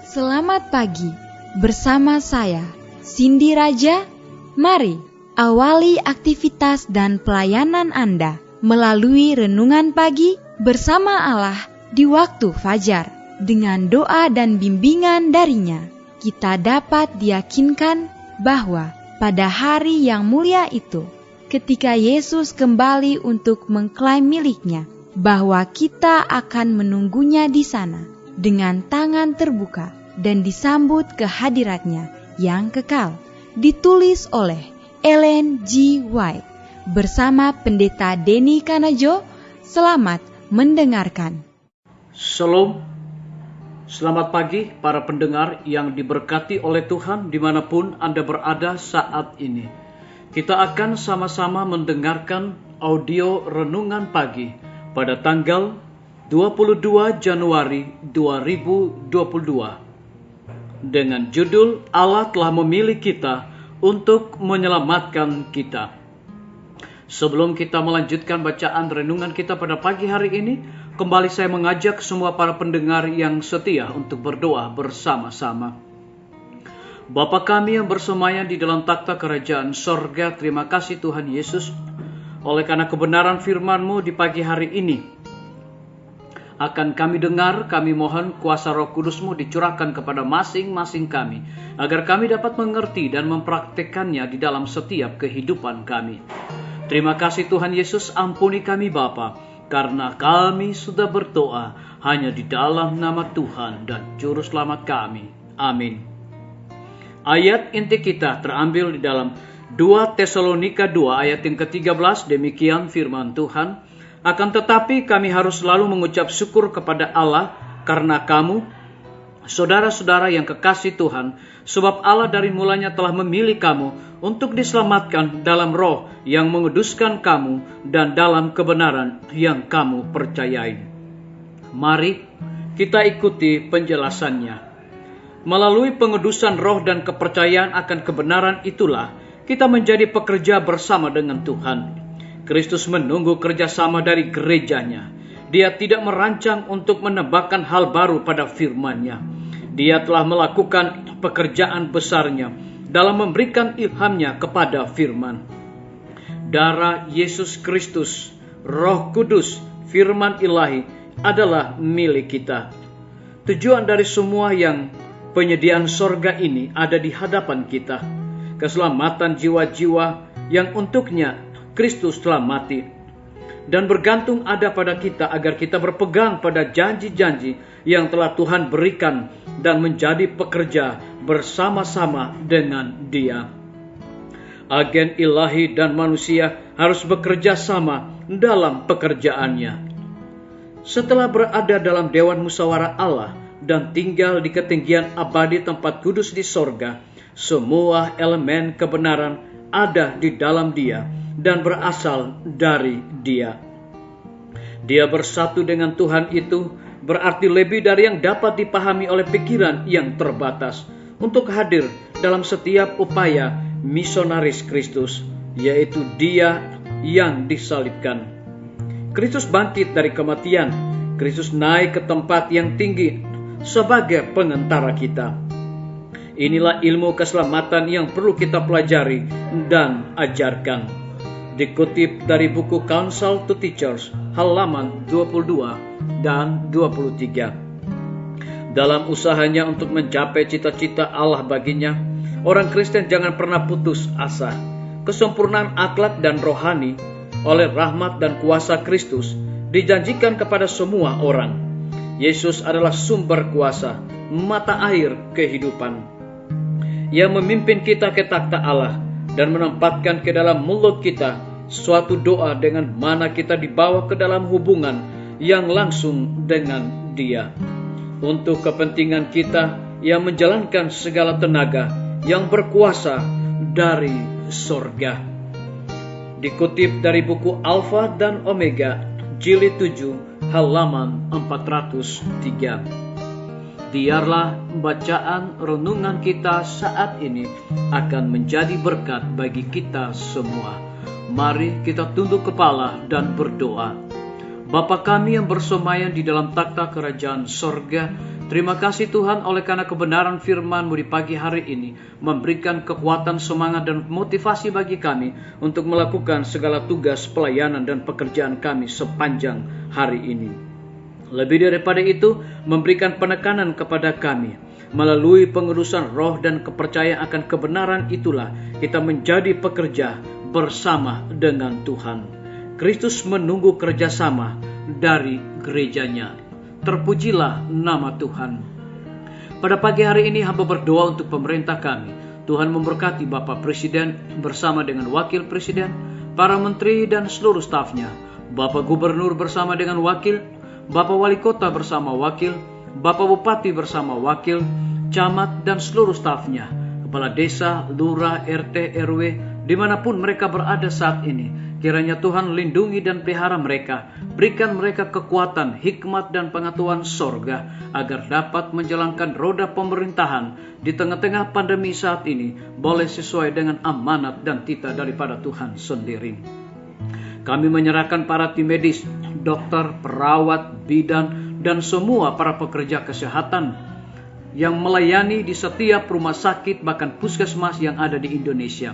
Selamat pagi, bersama saya, Cindy Raja. Mari awali aktivitas dan pelayanan Anda melalui renungan pagi bersama Allah di waktu fajar. Dengan doa dan bimbingan darinya, kita dapat diyakinkan bahwa pada hari yang mulia itu, ketika Yesus kembali untuk mengklaim miliknya, bahwa kita akan menunggunya di sana dengan tangan terbuka dan disambut ke hadiratnya yang kekal. Ditulis oleh Ellen G. White bersama Pendeta Denny Kanajo. Selamat mendengarkan. Shalom, selamat pagi para pendengar yang diberkati oleh Tuhan dimanapun Anda berada saat ini. Kita akan sama-sama mendengarkan audio renungan pagi pada tanggal 22 Januari 2022 dengan judul Allah telah memilih kita untuk menyelamatkan kita. Sebelum kita melanjutkan bacaan renungan kita pada pagi hari ini, kembali saya mengajak semua para pendengar yang setia untuk berdoa bersama-sama. Bapa kami yang bersemayam di dalam takhta kerajaan sorga, terima kasih Tuhan Yesus, oleh karena kebenaran firman-Mu di pagi hari ini akan kami dengar. Kami mohon kuasa Roh Kudus-Mu dicurahkan kepada masing-masing kami, agar kami dapat mengerti dan mempraktekannya di dalam setiap kehidupan kami. Terima kasih Tuhan Yesus, ampuni kami Bapa, karena kami sudah berdoa hanya di dalam nama Tuhan dan Juru Selamat kami. Amin. Ayat inti kita terambil di dalam 2 Tesalonika 2 ayat yang ke-13, demikian firman Tuhan. Akan tetapi kami harus selalu mengucap syukur kepada Allah karena kamu, saudara-saudara yang kekasih Tuhan, sebab Allah dari mulanya telah memilih kamu untuk diselamatkan dalam roh yang menguduskan kamu dan dalam kebenaran yang kamu percayai. Mari kita ikuti penjelasannya. Melalui pengudusan roh dan kepercayaan akan kebenaran itulah kita menjadi pekerja bersama dengan Tuhan. Kristus menunggu kerjasama dari gerejanya. Dia tidak merancang untuk menambahkan hal baru pada firman-Nya. Dia telah melakukan pekerjaan besarnya dalam memberikan ilhamnya kepada firman. Darah Yesus Kristus, Roh Kudus, firman ilahi adalah milik kita. Tujuan dari semua yang penyediaan sorga ini ada di hadapan kita. Keselamatan jiwa-jiwa yang untuknya Kristus telah mati, dan bergantung ada pada kita agar kita berpegang pada janji-janji yang telah Tuhan berikan dan menjadi pekerja bersama-sama dengan Dia. Agen ilahi dan manusia harus bekerja sama dalam pekerjaannya. Setelah berada dalam dewan musyawarah Allah dan tinggal di ketinggian abadi tempat kudus di sorga, semua elemen kebenaran ada di dalam Dia dan berasal dari Dia. Dia bersatu dengan Tuhan itu berarti lebih dari yang dapat dipahami oleh pikiran yang terbatas untuk hadir dalam setiap upaya misionaris Kristus, yaitu Dia yang disalibkan. Kristus bangkit dari kematian. Kristus naik ke tempat yang tinggi sebagai pengantara kita. Inilah ilmu keselamatan yang perlu kita pelajari dan ajarkan. Dikutip dari buku Counsel to Teachers, halaman 22 dan 23. Dalam usahanya untuk mencapai cita-cita Allah baginya, orang Kristen jangan pernah putus asa. Kesempurnaan akhlak dan rohani oleh rahmat dan kuasa Kristus dijanjikan kepada semua orang. Yesus adalah sumber kuasa, mata air kehidupan, yang memimpin kita ke takhta Allah dan menempatkan ke dalam mulut kita suatu doa dengan mana kita dibawa ke dalam hubungan yang langsung dengan Dia. Untuk kepentingan kita yang menjalankan segala tenaga yang berkuasa dari sorga. Dikutip dari buku Alfa dan Omega, jilid 7, halaman 403. Biarlah bacaan renungan kita saat ini akan menjadi berkat bagi kita semua. Mari kita tunduk kepala dan berdoa. Bapa kami yang bersemayam di dalam takhta kerajaan sorga, terima kasih Tuhan oleh karena kebenaran firman-Mu di pagi hari ini memberikan kekuatan, semangat, dan motivasi bagi kami untuk melakukan segala tugas, pelayanan, dan pekerjaan kami sepanjang hari ini. Lebih daripada itu, memberikan penekanan kepada kami. Melalui pengurusan roh dan kepercayaan akan kebenaran itulah kita menjadi pekerja bersama dengan Tuhan. Kristus menunggu kerjasama dari gerejanya. Terpujilah nama Tuhan. Pada pagi hari ini hamba berdoa untuk pemerintah kami. Tuhan memberkati Bapak Presiden bersama dengan Wakil Presiden, para menteri dan seluruh stafnya, Bapak Gubernur bersama dengan wakil, Bapak Wali Kota bersama wakil, Bapak Bupati bersama wakil, camat dan seluruh stafnya, kepala desa, lurah, RT, RW, dimanapun mereka berada saat ini. Kiranya Tuhan lindungi dan pelihara mereka, berikan mereka kekuatan, hikmat dan pengetahuan sorga, agar dapat menjalankan roda pemerintahan di tengah-tengah pandemi saat ini, boleh sesuai dengan amanat dan titah daripada Tuhan sendiri. Kami menyerahkan para tim medis, dokter, perawat, bidan, dan semua para pekerja kesehatan yang melayani di setiap rumah sakit bahkan puskesmas yang ada di Indonesia.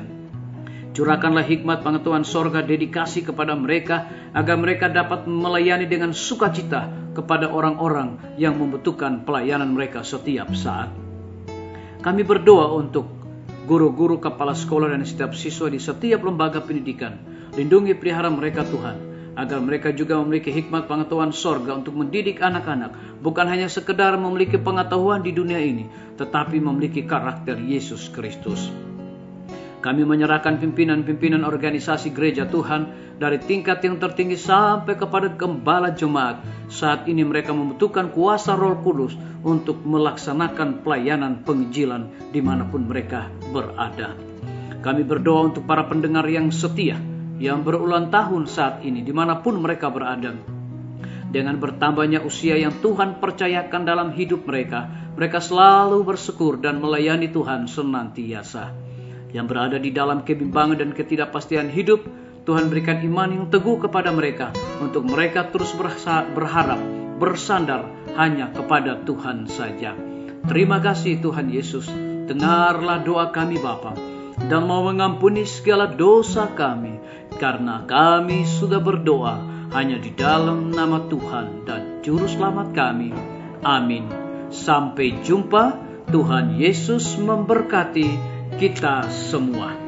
Curahkanlah hikmat pengetahuan sorga, dedikasi kepada mereka agar mereka dapat melayani dengan sukacita kepada orang-orang yang membutuhkan pelayanan mereka setiap saat. Kami berdoa untuk guru-guru, kepala sekolah, dan setiap siswa di setiap lembaga pendidikan. Lindungi pelihara mereka Tuhan, agar mereka juga memiliki hikmat pengetahuan sorga untuk mendidik anak-anak, bukan hanya sekedar memiliki pengetahuan di dunia ini, tetapi memiliki karakter Yesus Kristus. Kami menyerahkan pimpinan-pimpinan organisasi gereja Tuhan dari tingkat yang tertinggi sampai kepada gembala jemaat. Saat ini mereka membutuhkan kuasa Roh Kudus untuk melaksanakan pelayanan penginjilan dimanapun mereka berada. Kami berdoa untuk para pendengar yang setia, yang berulang tahun saat ini dimanapun mereka berada. Dengan bertambahnya usia yang Tuhan percayakan dalam hidup mereka, mereka selalu bersyukur dan melayani Tuhan senantiasa. Yang berada di dalam kebimbangan dan ketidakpastian hidup, Tuhan berikan iman yang teguh kepada mereka, untuk mereka terus berharap, bersandar hanya kepada Tuhan saja. Terima kasih Tuhan Yesus, dengarlah doa kami Bapa, dan mau mengampuni segala dosa kami, karena kami sudah berdoa hanya di dalam nama Tuhan dan Juru Selamat kami. Amin. Sampai jumpa. Tuhan Yesus memberkati kita semua.